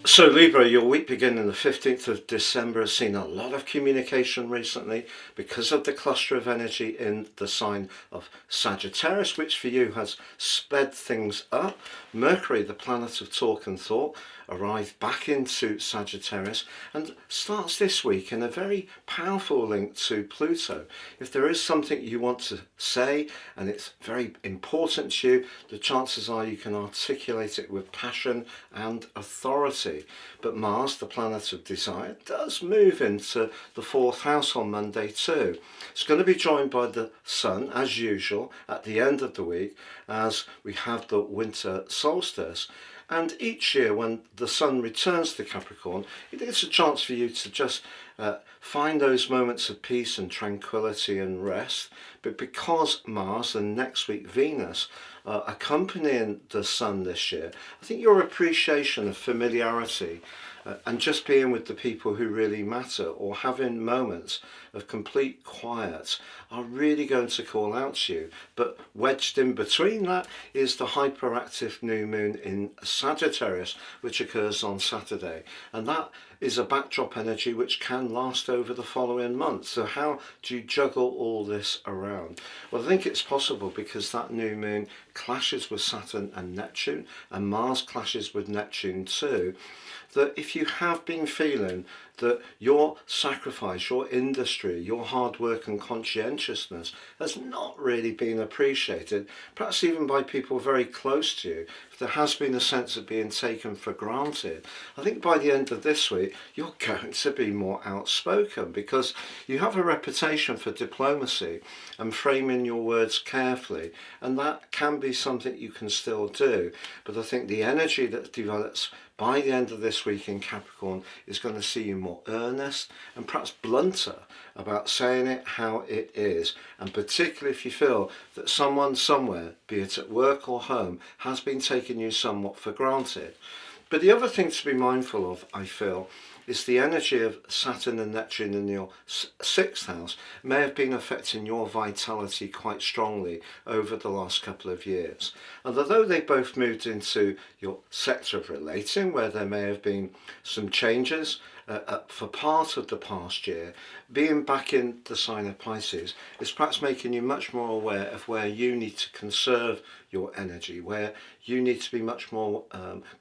So Libra, your week beginning the 15th of December has seen a lot of communication recently because of the cluster of energy in the sign of Sagittarius, which for you has sped things up. Mercury, the planet of talk and thought, arrived back into Sagittarius and starts this week in a very powerful link to Pluto. If there is something you want to say and it's very important to you, the chances are you can articulate it with passion and authority. But Mars, the planet of desire, does move into the fourth house on Monday too. It's going to be joined by the Sun, as usual, at the end of the week as we have the winter solstice. And each year when the Sun returns to Capricorn, it is a chance for you to just find those moments of peace and tranquility and rest. But because Mars and next week Venus are accompanying the Sun this year, I think your appreciation of familiarity and just being with the people who really matter or having moments of complete quiet are really going to call out to you. But wedged in between that is the hyperactive new moon in Sagittarius, which occurs on Saturday, and that is a backdrop energy which can last over the following month. So how do you juggle all this around? Well, I think it's possible because that new moon clashes with Saturn and Neptune, and Mars clashes with Neptune too, that if you have been feeling that your sacrifice, your industry, your hard work and conscientiousness has not really been appreciated, perhaps even by people very close to you, if there has been a sense of being taken for granted, I think by the end of this week you're going to be more outspoken because you have a reputation for diplomacy and framing your words carefully, and that can be something you can still do. But I think the energy that develops by the end of this week in Capricorn is going to see you more earnest and perhaps blunter about saying it how it is, and particularly if you feel that someone somewhere, be it at work or home, has been taking you somewhat for granted. But the other thing to be mindful of, I feel, is the energy of Saturn and Neptune in your sixth house may have been affecting your vitality quite strongly over the last couple of years. And although they both moved into your sector of relating, where there may have been some changes for part of the past year, being back in the sign of Pisces is perhaps making you much more aware of where you need to conserve your energy, where you need to be much more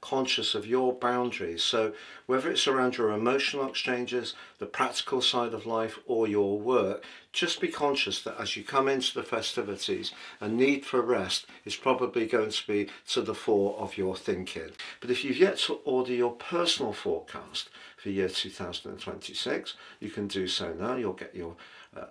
conscious of your boundaries. So whether it's around your emotional exchanges, the practical side of life, or your work, just be conscious that as you come into the festivities, a need for rest is probably going to be to the fore of your thinking. But if you've yet to order your personal forecast for year 2026, you can do so now. You'll get your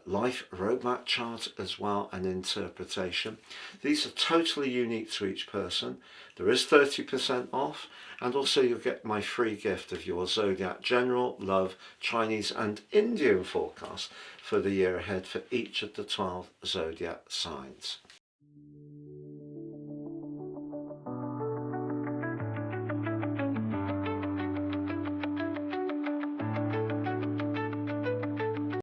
life roadmap chart as well, and interpretation. These are totally unique to each person. There is 30% off, and also you'll get my free gift of your zodiac general, love, Chinese and Indian forecast for the year ahead for each of the 12 zodiac signs.